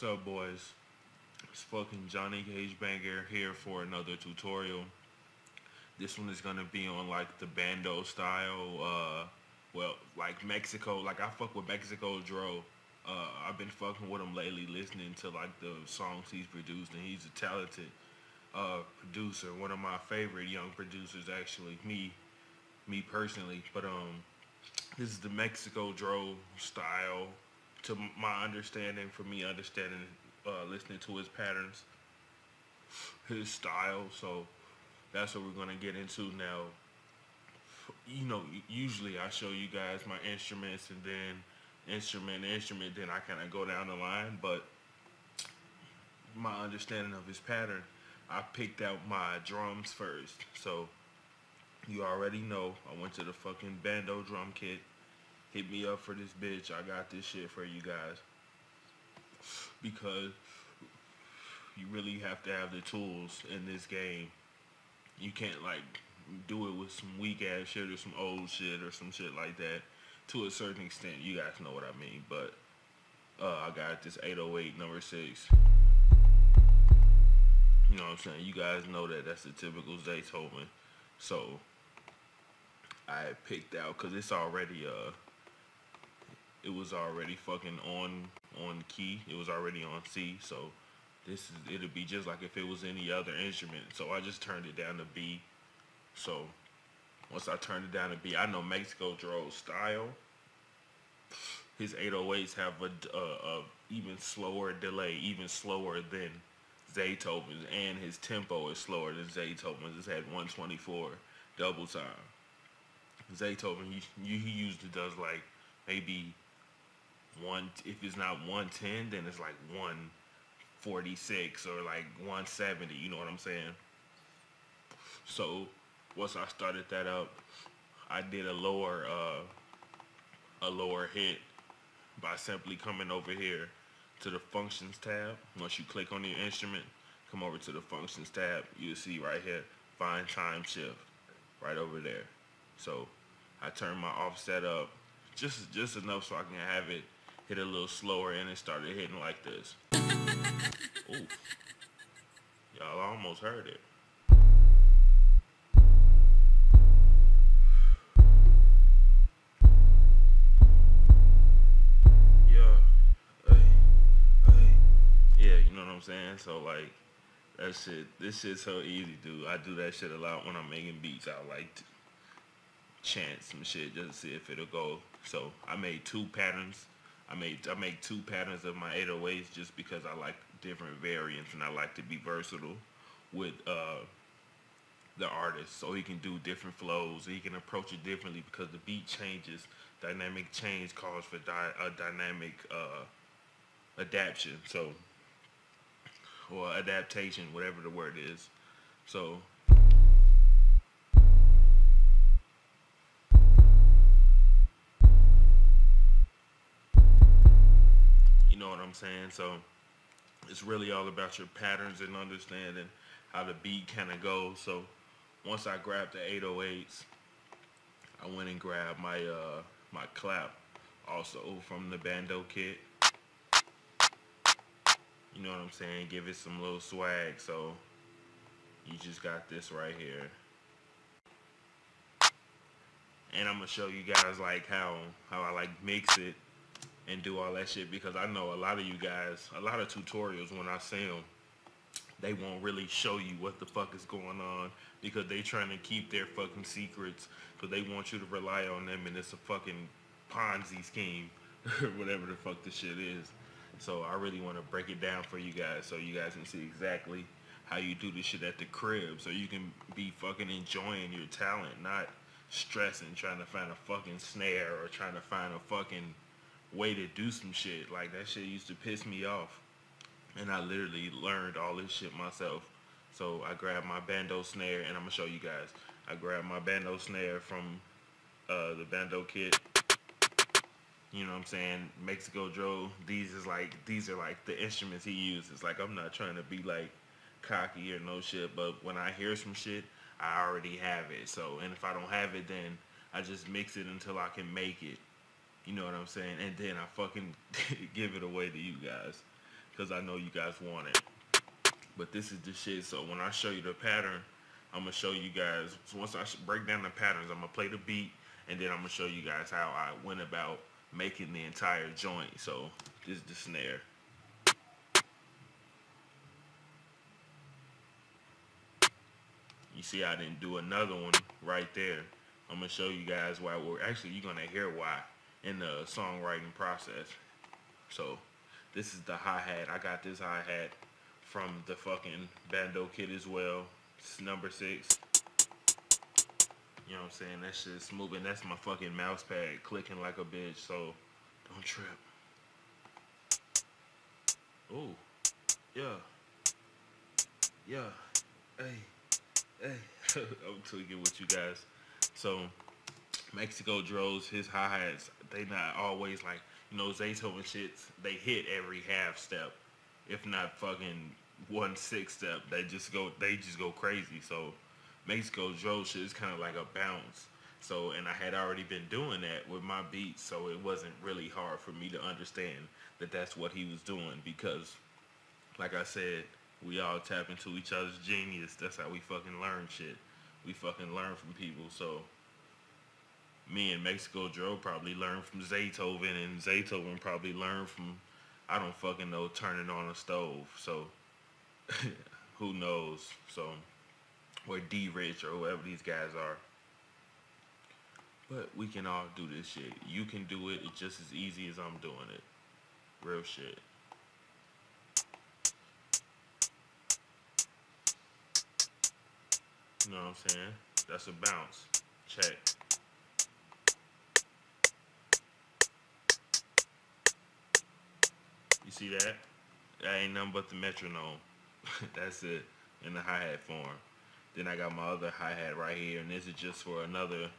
What's up, boys? It's fucking Johnny Cage Banger here for another tutorial. This one is gonna be on like the bando style. Like Mexico. Like I fuck with Mexico Dro. I've been fucking with him lately, listening to like the songs he's produced, and he's a talented producer. One of my favorite young producers, actually. Me personally. But this is the Mexico Dro style, to my understanding, for me understanding, listening to his patterns, his style. So that's what we're gonna get into now. Usually I show you guys my instruments and then instrument, then I kind of go down the line. But my understanding of his pattern, I picked out my drums first. So you already know I went to the fucking bando drum kit. Hit me up for this bitch. I got this shit for you guys, because you really have to have the tools in this game. You can't like do it with some weak ass shit or some old shit or some shit like that. To a certain extent, you guys know what I mean. But I got this 808 number 6. You know what I'm saying? You guys know that that's the typical Zaytoven. So I picked out, because it's already it was already fucking on key. It was already on C. So it'll be just like if it was any other instrument. So I just turned it down to B. So once I turned it down to B, I know Mexico Dro's style. His 808s have a even slower delay, even slower than Zaytoven's, and his tempo is slower than Zaytoven's. It's at 124 double time. Zaytoven, he usually does like maybe if it's not 110, then it's like 146 or like 170. You know what I'm saying? So once I started that up, I did a lower hit by simply coming over here to the functions tab. Once you click on your instrument, come over to the functions tab, you'll see right here, find time shift, right over there. So I turned my offset up just enough so I can have it hit a little slower, and it started hitting like this. Ooh. Y'all almost heard it. Yeah. Hey. Yeah, you know what I'm saying? So like this shit's so easy, dude. I do that shit a lot when I'm making beats. I like to chant some shit just to see if it'll go. So I made two patterns. I make two patterns of my 808s just because I like different variants, and I like to be versatile with the artist, so he can do different flows. He can approach it differently because the beat changes. Dynamic change calls for a dynamic adaptation. So, or adaptation, whatever the word is. So you know what I'm saying? So it's really all about your patterns and understanding how the beat kind of goes. So once I grabbed the 808s, I went and grabbed my my clap, also from the bando kit. You know what I'm saying? Give it some little swag. So you just got this right here, and I'm gonna show you guys like how I like mix it and do all that shit, because I know a lot of you guys, a lot of tutorials, when I see them, they won't really show you what the fuck is going on, because they trying to keep their fucking secrets, because they want you to rely on them, and it's a fucking Ponzi scheme or whatever the fuck this shit is. So I really want to break it down for you guys, so you guys can see exactly how you do this shit at the crib, so you can be fucking enjoying your talent, not stressing trying to find a fucking snare or trying to find a fucking way to do some shit. Like, that shit used to piss me off, and I literally learned all this shit myself. So I grabbed my bando snare, and I'm gonna show you guys. I grabbed my bando snare from the bando kit. You know what I'm saying? Mexico Dro. These are like the instruments he uses. Like, I'm not trying to be like cocky or no shit, but when I hear some shit, I already have it. So, and if I don't have it, then I just mix it until I can make it. You know what I'm saying? And then I fucking give it away to you guys. because I know you guys want it. But this is the shit. So when I show you the pattern, I'm gonna show you guys. So once I break down the patterns, I'm gonna play the beat, and then I'm gonna show you guys how I went about making the entire joint. So this is the snare. You see, I didn't do another one right there. I'm gonna show you guys why. We're actually, you're gonna hear why in the songwriting process. So this is the hi-hat. I got this hi-hat from the fucking Bando kit as well. It's number 6. You know what I'm saying? That shit's moving. That's my fucking mouse pad clicking like a bitch. So don't trip. Oh, yeah, yeah. Hey. I'm tweaking with you guys. So MexikoDroBeatPluggz, his hi-hats, they not always like, you know, Zaytoven shits, they hit every half step. If not fucking 1/6 step, they just go crazy. So MexikoDroBeatPluggz shit is kind of like a bounce. So, and I had already been doing that with my beats, so it wasn't really hard for me to understand that that's what he was doing, because like I said, we all tap into each other's genius. That's how we fucking learn shit. We fucking learn from people. So me and MexikoDroBeatPluggz probably learned from Zaytoven, and Zaytoven probably learned from, I don't fucking know, turning on a stove. So who knows? So, or D-Rich or whoever these guys are. But we can all do this shit. You can do it. It's just as easy as I'm doing it. Real shit. You know what I'm saying? That's a bounce. Check. You see that? That ain't nothing but the metronome. That's it, in the hi-hat form. Then I got my other hi-hat right here, and this is just for another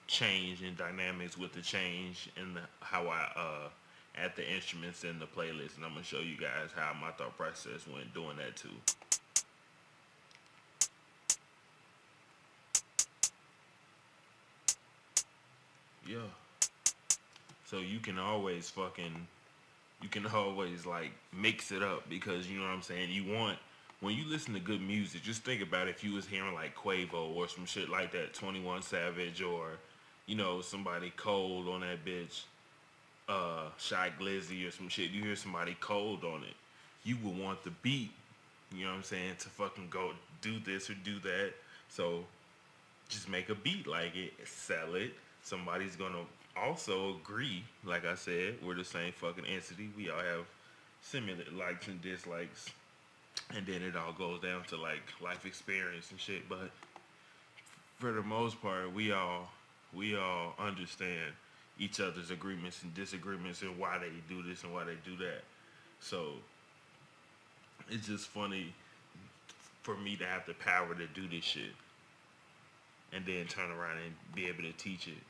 change in dynamics with the change in the, how I add the instruments in the playlist. And I'm going to show you guys how my thought process went doing that too. Yeah. So you can always like mix it up, because you know what I'm saying, you want, when you listen to good music, just think about if you was hearing like Quavo or some shit like that, 21 Savage, or you know, somebody cold on that bitch, Shy Glizzy or some shit, you hear somebody cold on it, you would want the beat, you know what I'm saying, to fucking go do this or do that. So just make a beat like it, sell it. Somebody's gonna also agree. Like I said, we're the same fucking entity. We all have similar likes and dislikes, and then it all goes down to like life experience and shit. But for the most part, we all understand each other's agreements and disagreements, and why they do this and why they do that. So it's just funny for me to have the power to do this shit, and then turn around and be able to teach it.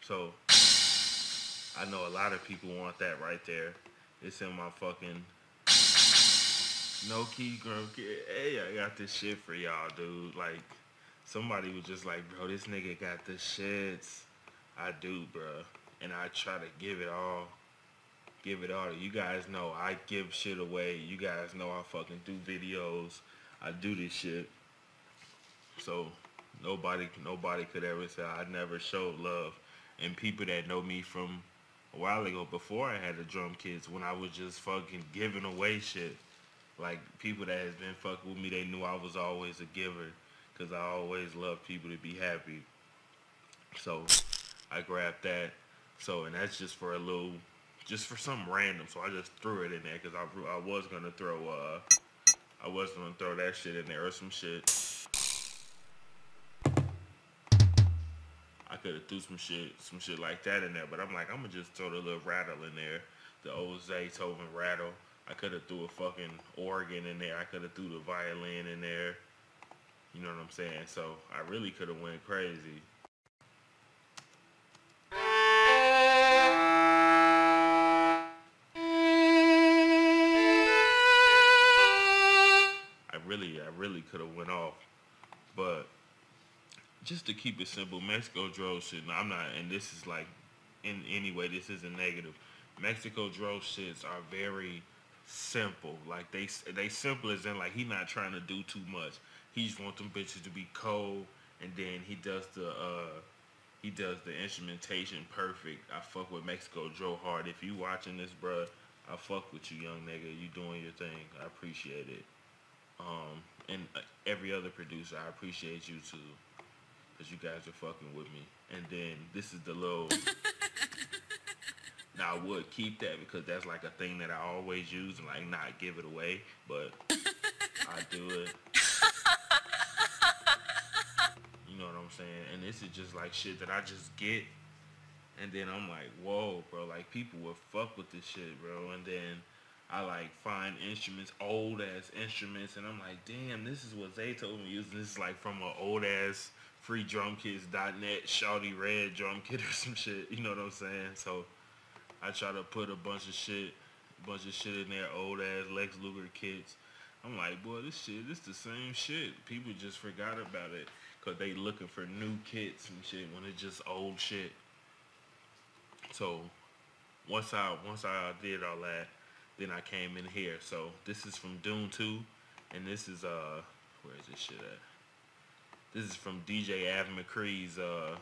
So I know a lot of people want that right there. It's in my fucking no key girl. Hey, I got this shit for y'all, dude. Like, somebody was just like, bro, this nigga got the shits. I do, bro. And I try to give it all. You guys know I give shit away. You guys know I fucking do videos. I do this shit. So nobody could ever say I never showed love. And people that know me from a while ago, before I had the drum kits, when I was just fucking giving away shit, like people that has been fucking with me, they knew I was always a giver, because I always love people to be happy. So I grabbed that. So, and that's just for just for something random. So I just threw it in there, because I was gonna throw that shit in there or some shit. I could have threw some shit like that in there, but I'm like, I'm gonna just throw the little rattle in there, the old Zaytoven rattle. I could have threw a fucking organ in there. I could have threw the violin in there. You know what I'm saying? So I really could have went crazy. I really could have went off, but just to keep it simple, MexikoDroBeatPluggz shit, I'm not, and this is like, in any way, this isn't negative. MexikoDroBeatPluggz shits are very simple. Like they simple as in like he not trying to do too much. He just want them bitches to be cold, and then he does the instrumentation perfect. I fuck with Mexico Joe hard. If you watching this, bruh, I fuck with you, young nigga. You doing your thing. I appreciate it. And every other producer, I appreciate you too, cause you guys are fucking with me. And then this is the little. Now I would keep that because that's like a thing that I always use and like not give it away, but I do it. You know what I'm saying? And this is just like shit that I just get, and then I'm like, whoa, bro, like people would fuck with this shit, bro. And then I like find instruments, old ass instruments, and I'm like, damn, this is what they told me to use. This is like from an old ass freedrumkits.net shawty red drum kit or some shit. You know what I'm saying? So I try to put a bunch of shit in there, old ass Lex Luger kits. I'm like, boy, this the same shit. People just forgot about it because they looking for new kits and shit when it's just old shit. So once I did all that, then I came in here. So this is from Dune 2, and this is where is this shit at? This is from DJ Av McCree's I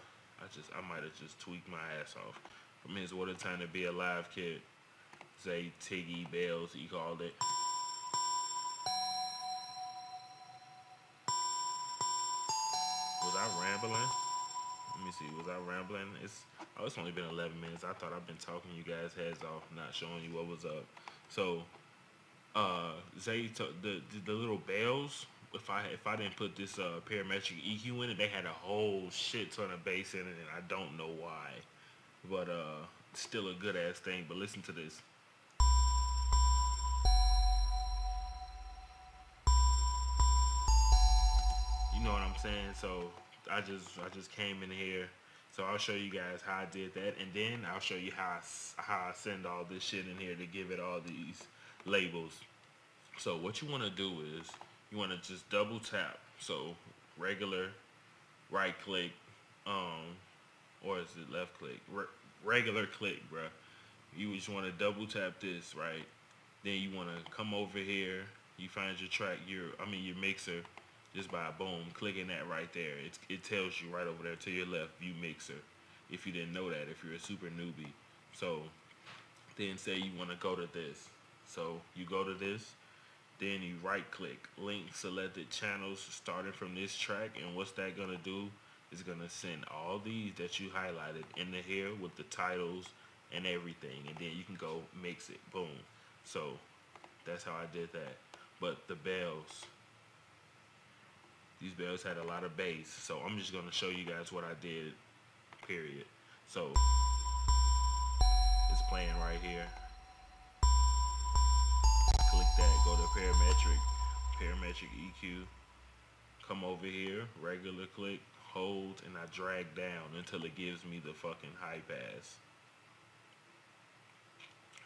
might have just tweaked my ass off. From his What a Time to Be Alive kit. Say Tiggy Bells, he called it. Was I rambling? Let me see, was I rambling? It's only been 11 minutes. I thought I've been talking you guys' heads off, not showing you what was up. So, the little bells, if I didn't put this parametric EQ in it, they had a whole shit ton of bass in it, and I don't know why. But still a good ass thing. But listen to this. You know what I'm saying? So I just came in here. So I'll show you guys how I did that, and then I'll show you how I send all this shit in here to give it all these labels. So what you want to do is you want to just double tap. So regular right click, or is it left click? Regular click, bruh. You just want to double tap this, right? Then you want to come over here. You find your track, your mixer, just by boom, clicking that right there. It tells you right over there to your left, view mixer. If you didn't know that, if you're a super newbie. So then say you want to go to this. So you go to this, then you right click, link selected channels starting from this track, and what's that gonna do? It's gonna send all these that you highlighted into here with the titles and everything, and then you can go mix it, boom. So that's how I did that. But the bells, these bells had a lot of bass, so I'm just gonna show you guys what I did, period. So it's playing right here. Click that, go to parametric EQ, come over here, regular click, hold, and I drag down until it gives me the fucking high pass.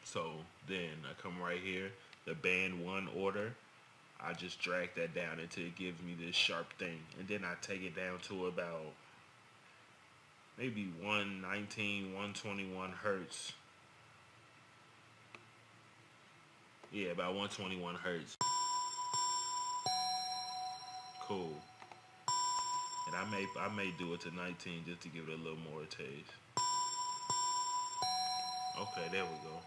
So then I come right here, the band 1 order, I just drag that down until it gives me this sharp thing, and then I take it down to about maybe 119, 121 hertz. Yeah, about 121 hertz. Cool. And I may do it to 19 just to give it a little more taste. Okay, there we go.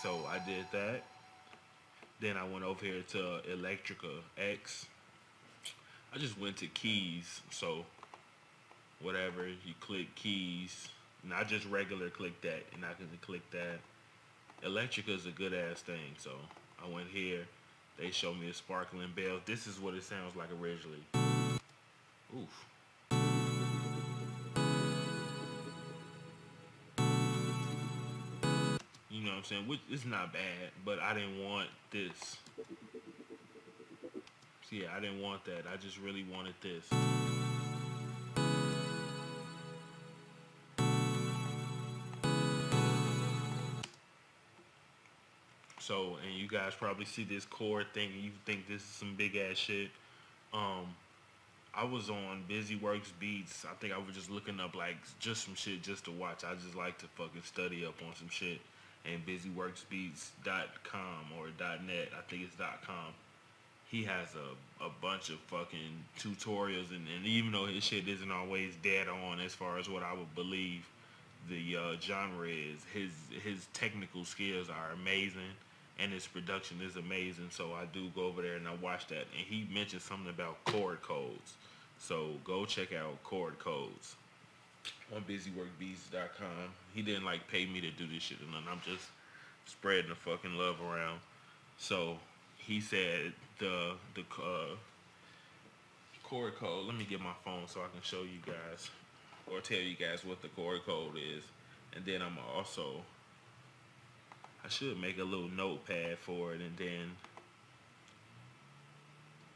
So I did that. Then I went over here to Electrica X. I just went to keys. So whatever, you click keys. And I just regular click that, and I can click that. Electrica is a good ass thing. So I went here. They showed me a sparkling bell. This is what it sounds like originally. Oof. You know what I'm saying? Which it's not bad, but I didn't want this. So yeah, I didn't want that. I just really wanted this. So, and you guys probably see this chord thing and you think this is some big ass shit. I was on BusyWorks Beats. I think I was just looking up like just some shit just to watch. I just like to fucking study up on some shit. and busyworksbeats.com or .net, I think it's .com. He has a bunch of fucking tutorials, and even though his shit isn't always dead on as far as what I would believe the genre is, his technical skills are amazing, and his production is amazing. So I do go over there and I watch that, and he mentioned something about chord codes. So go check out chord codes on busyworkbeats.com. He didn't like pay me to do this shit or nothing. I'm just spreading the fucking love around. So he said the chord code. Let me get my phone so I can show you guys or tell you guys what the chord code is, and then I'm also, I should make a little notepad for it and then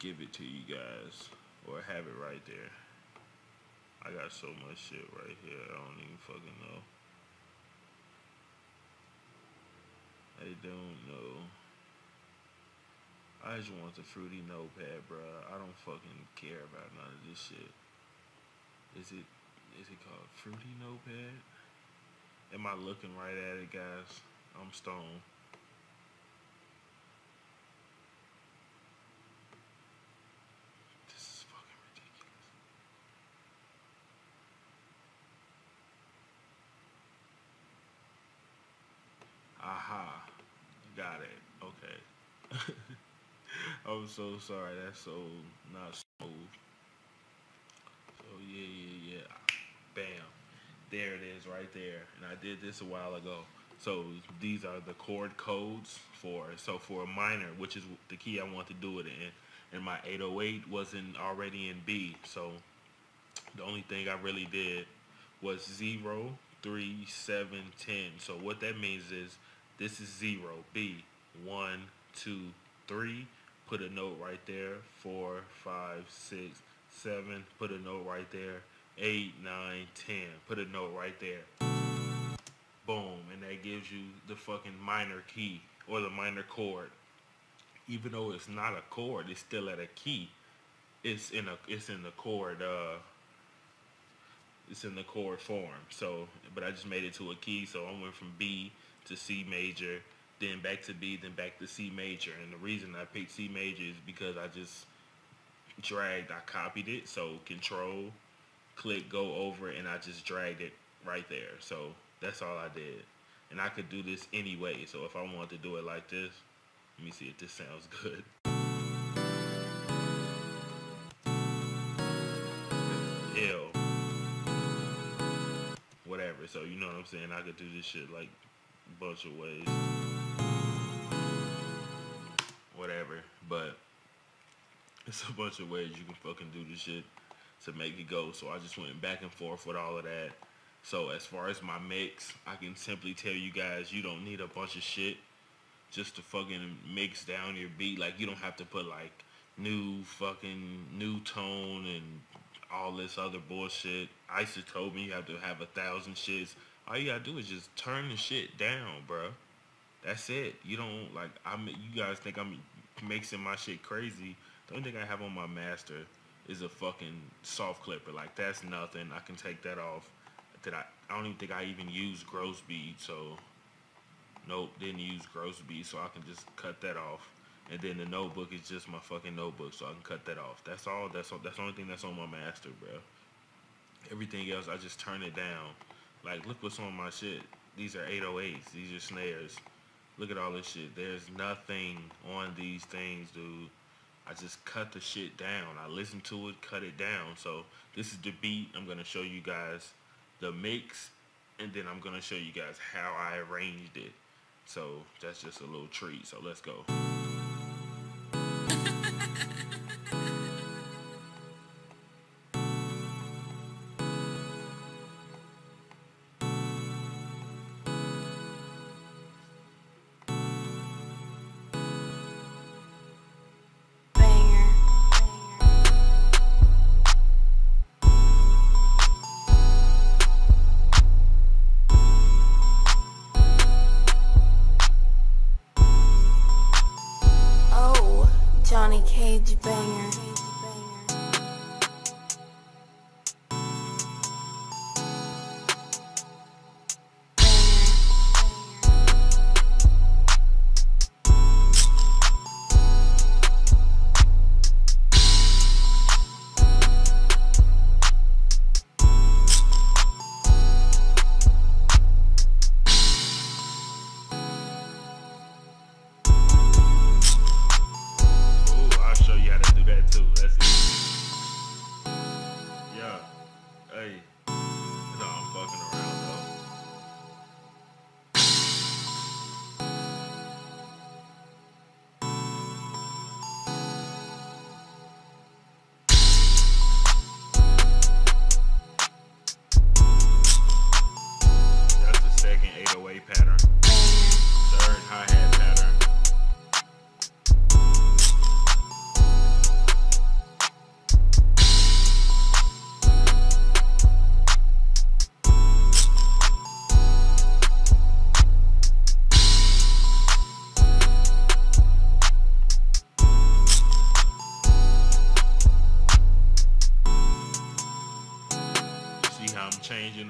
give it to you guys or have it right there. I got so much shit right here, I don't even fucking know. I don't know. I just want the fruity notepad, bruh. I don't fucking care about none of this shit. Is it called fruity notepad? Am I looking right at it, guys? I'm stoned. This is fucking ridiculous. Aha. Got it. Okay. I'm so sorry. That's so not smooth. So yeah. Bam. There it is right there. And I did this a while ago. So these are the chord codes for a minor, which is the key I want to do it in. And my 808 wasn't already in B. So the only thing I really did was 0, 3, 7, 10. So what that means is this is 0, B, 1, 2, 3. Put a note right there. 4, 5, 6, 7. Put a note right there. 8, 9, 10. Put a note right there. Boom. And that gives you the fucking minor key or the minor chord. Even though it's not a chord, it's still at a key. It's in the chord form. So, but I just made it to a key. So I went from B to C major, then back to B, then back to C major. And the reason I picked C major is because I just I copied it. So control, click, go over, and I just dragged it right there. So that's all I did. And I could do this anyway. So if I wanted to do it like this, let me see if this sounds good. L. Whatever. So you know what I'm saying? I could do this shit like a bunch of ways. Whatever. But it's a bunch of ways you can fucking do this shit to make it go. So I just went back and forth with all of that. So as far as my mix, I can simply tell you guys, you don't need a bunch of shit just to fucking mix down your beat. Like, you don't have to put like new tone and all this other bullshit. Isotope, you have to have 1,000 shits. All you gotta do is just turn the shit down, bro. That's it. You don't like, you guys think I'm mixing my shit crazy. The only thing I have on my master is a fucking soft clipper. Like, that's nothing. I can take that off. I don't even think I even use gross beat. So nope, didn't use gross beat, so I can just cut that off. And then the notebook is just my fucking notebook, so I can cut that off. That's all. That's the only thing that's on my master, bro. Everything else, I just turn it down. Like, look what's on my shit. These are 808s. These are snares. Look at all this shit. There's nothing on these things, dude. I just cut the shit down. I listen to it, cut it down. So this is the beat. I'm gonna show you guys the mix, and then I'm gonna show you guys how I arranged it. So that's just a little treat. So let's go. Johnny Cage banger.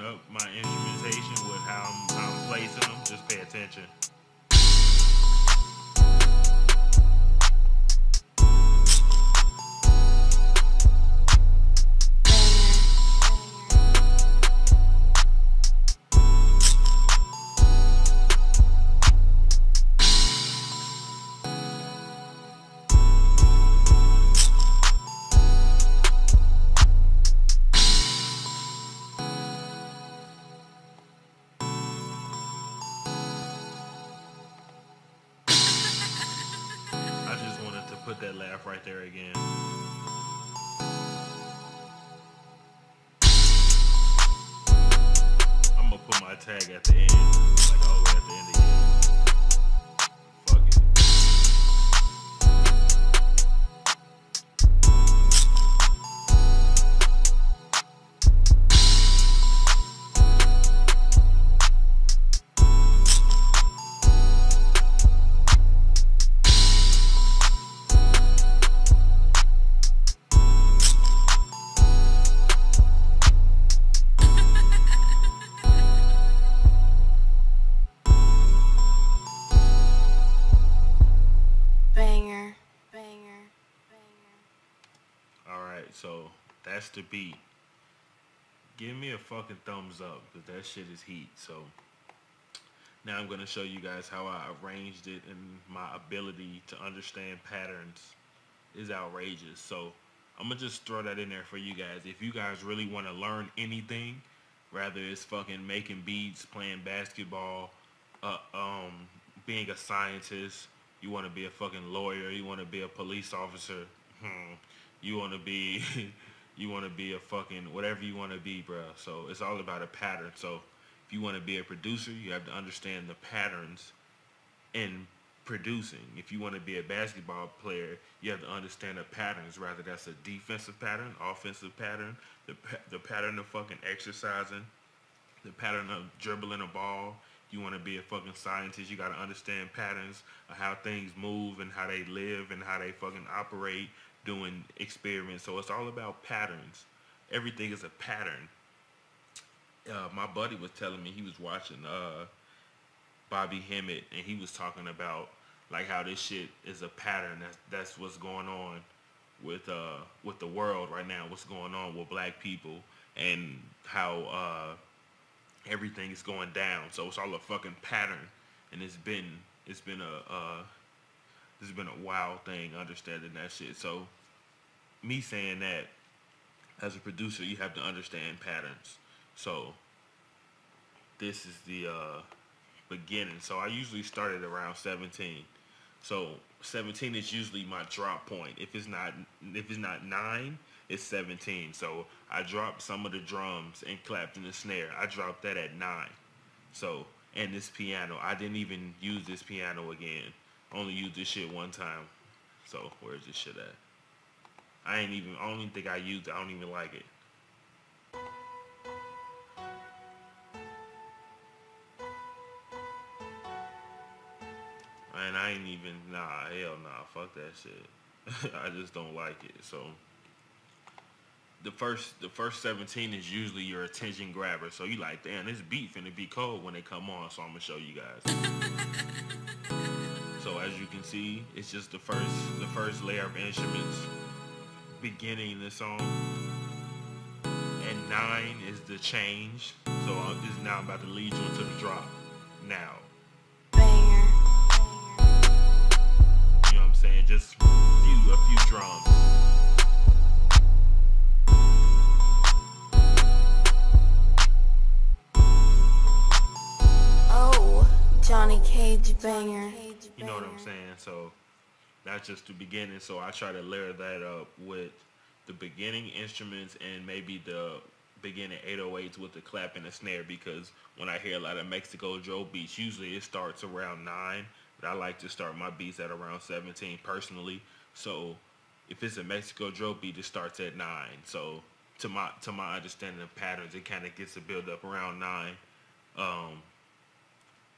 up my instrumentation with how I'm placing them. Just pay attention. Put that laugh right there again. I'm gonna put my tag at the end, like all the way at the end again. Fuck it. So that's the beat. Give me a fucking thumbs up because that shit is heat. So now I'm gonna show you guys how I arranged it, and my ability to understand patterns is outrageous. So I'm gonna just throw that in there for you guys. If you guys really want to learn anything, rather it's fucking making beats, playing basketball, being a scientist, you want to be a fucking lawyer, you want to be a police officer, you want to be a fucking whatever you want to be, bro. So it's all about a pattern. So if you want to be a producer, you have to understand the patterns in producing. If you want to be a basketball player, you have to understand the patterns, rather that's a defensive pattern, offensive pattern, the pattern of fucking exercising, the pattern of dribbling a ball. You want to be a fucking scientist, you got to understand patterns of how things move and how they live and how they fucking operate doing experiments. So it's all about patterns. Everything is a pattern. My buddy was telling me he was watching Bobby Hemmett, and he was talking about like how this shit is a pattern. That's what's going on with the world right now. What's going on with black people and how everything is going down. So it's all a fucking pattern, and it's been a wild thing understanding that shit. So me saying that, as a producer, you have to understand patterns. So this is the beginning. So I usually started around 17. So 17 is usually my drop point. If it's not 9, it's 17. So I dropped some of the drums and clapped in the snare. I dropped that at 9. So, and this piano, I didn't even use this piano again. Only used this shit one time. So where's this shit at? I don't even think I used it. I don't even like it. And I ain't even, hell nah, fuck that shit. I just don't like it. So the first 17 is usually your attention grabber. So you like, damn, this beat finna be cold when they come on. So I'm gonna show you guys. So as you can see, it's just the first layer of instruments beginning the song. And 9 is the change. So this is now about to lead you into the drop. Now. Saying just a few drums. Oh, Johnny Cage banger. You know what I'm saying? So that's just the beginning. So I try to layer that up with the beginning instruments and maybe the beginning 808s with the clap and the snare, because when I hear a lot of MexikoDro beats, usually it starts around 9. But I like to start my beats at around 17 personally. So if it's a MexikoDro beat, it starts at 9. So to my understanding of patterns, it kind of gets to build up around 9.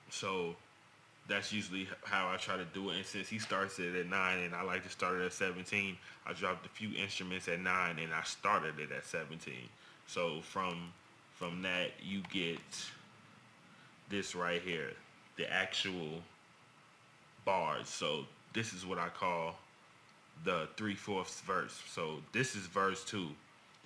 So that's usually how I try to do it. And since he starts it at 9 and I like to start it at 17, I dropped a few instruments at 9 and I started it at 17. So from From that, you get this right here, the actual bars. So this is what I call the 3/4 verse. So this is verse 2.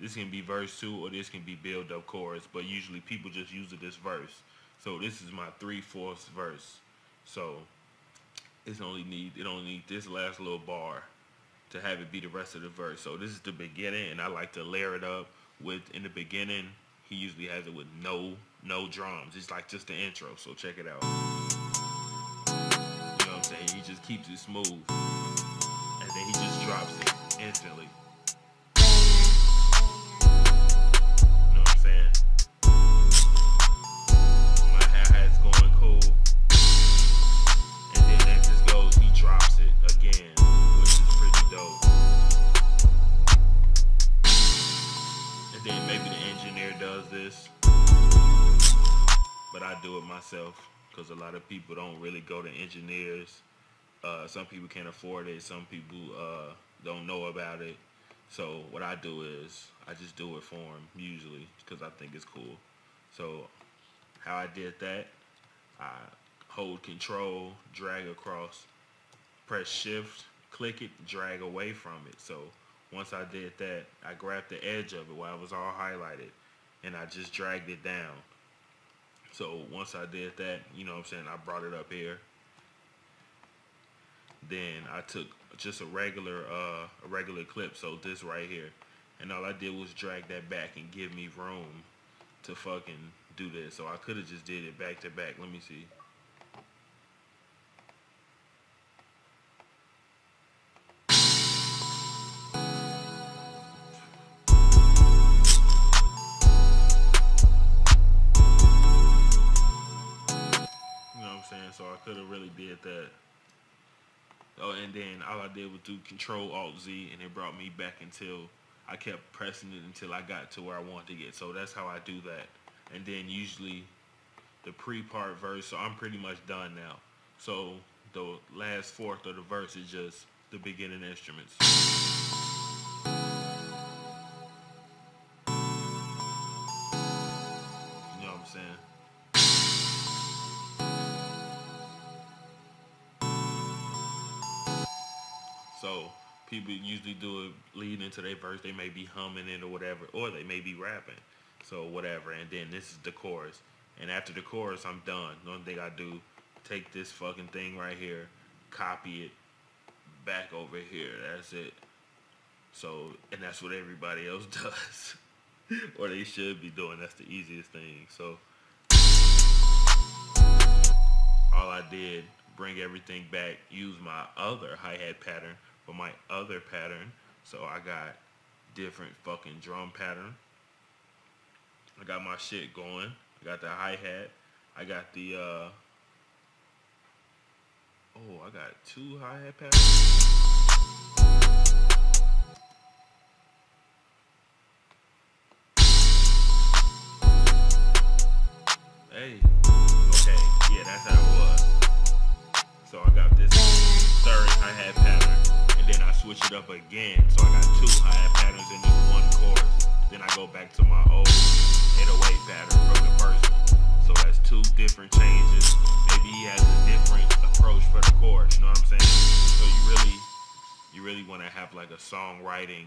This can be verse 2 or this can be build up chorus, but usually people just use it as verse. So this is my 3/4 verse. So it only need this last little bar to have it be the rest of the verse. So this is the beginning, and I like to layer it up with, in the beginning, he usually has it with no drums. It's like just the intro. So check it out. You know what I'm saying? He just keeps it smooth, and then he just drops it instantly. You know what I'm saying? My hi-hat's going cool, and then that just goes, he drops it again, which is pretty dope. And then maybe the engineer does this, but I do it myself because a lot of people don't really go to engineers. Some people can't afford it. Some people don't know about it. So what I do is I just do it for them usually because I think it's cool. So how I did that, I hold control, drag across, press shift, click it, drag away from it. So once I did that, I grabbed the edge of it while it was all highlighted, and I just dragged it down. So once I did that, you know what I'm saying, I brought it up here. Then I took just a regular clip, so this right here, and all I did was drag that back and give me room to fucking do this. So I could have just did it back to back. Let me see. So I could have really did that. Oh, and then all I did was do Control Alt Z, and it brought me back until I kept pressing it until I got to where I wanted to get. So that's how I do that. And then usually the pre-part verse, so I'm pretty much done now. So the last fourth of the verse is just the beginning instruments. You know what I'm saying? So people usually do it leading into their verse. They may be humming it or whatever, or they may be rapping. So whatever. And then this is the chorus. And after the chorus, I'm done. The only thing I do, take this fucking thing right here, copy it back over here. That's it. So, and that's what everybody else does. Or they should be doing. That's the easiest thing. So all I did, bring everything back, use my other hi-hat pattern for my other pattern. So I got different fucking drum pattern. I got my shit going. I got the hi-hat. I got the I got two hi-hat patterns. Hey, okay, yeah, that's how it was. So I got this third hi-hat pattern, and then I switch it up again. So I got two hi-hat patterns in this one chorus. Then I go back to my old 808 pattern from the first one. So that's two different changes. Maybe he has a different approach for the chorus, you know what I'm saying? So you really want to have like a songwriting,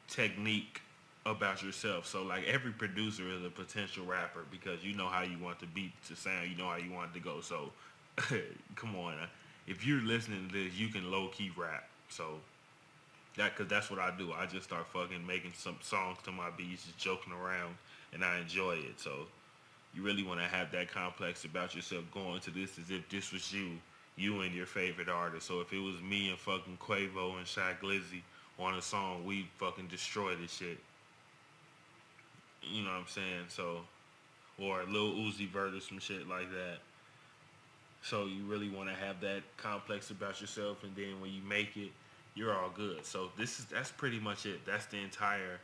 technique about yourself. So like every producer is a potential rapper because you know how you want the beat to sound, you know how you want it to go. So come on, if you're listening to this, you can low-key rap. So because that's what I do. I just start fucking making some songs to my beats, just joking around, and I enjoy it. So you really want to have that complex about yourself going to this as if this was you and your favorite artist. So if it was me and fucking Quavo and Shy Glizzy on a song, we fucking destroy this shit. You know what I'm saying? So, or Lil Uzi Vert or some shit like that. So you really want to have that complex about yourself, and then when you make it, you're all good. So that's pretty much it. That's the entire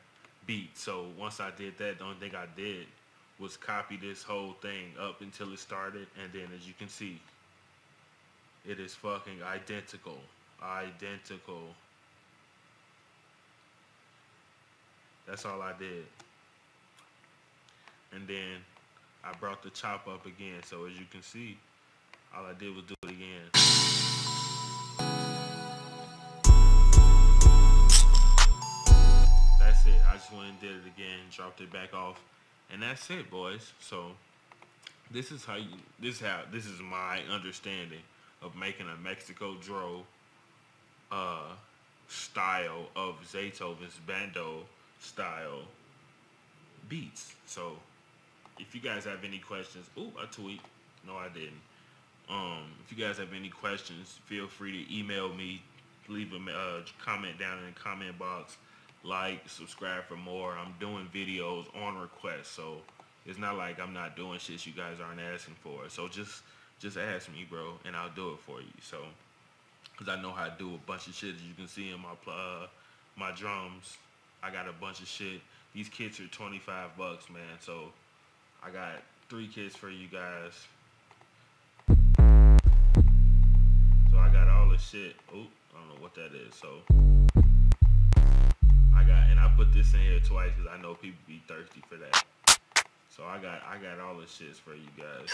beat. So once I did that, the only thing I did was copy this whole thing up until it started, and then as you can see, it is fucking identical. That's all I did. And then I brought the chop up again. So as you can see, all I did was do it again. That's it. I just went and did it again, dropped it back off, and that's it, boys. So this is my understanding of making a MexikoDro style of Zaytoven's bando style beats. So if you guys have any questions, I tweet. No, I didn't. If you guys have any questions, feel free to email me. Leave a comment down in the comment box. Like, subscribe for more. I'm doing videos on request, so it's not like I'm not doing shit you guys aren't asking for. So just ask me, bro, and I'll do it for you. So, cause I know how to do a bunch of shit. As you can see in my drums, I got a bunch of shit. These kits are $25, man. So I got 3 kits for you guys. So I got all the shit. I don't know what that is. So and I put this in here twice because I know people be thirsty for that. So I got all the shits for you guys.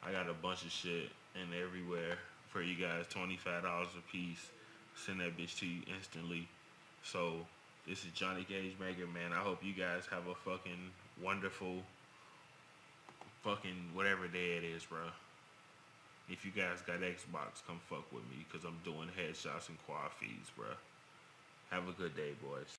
I got a bunch of shit in everywhere for you guys. $25 a piece. Send that bitch to you instantly. So this is Johnny Cage Maker, man. I hope you guys have a fucking wonderful fucking whatever day it is, bro. If you guys got Xbox, come fuck with me because I'm doing headshots and quad feeds, bro. Have a good day, boys.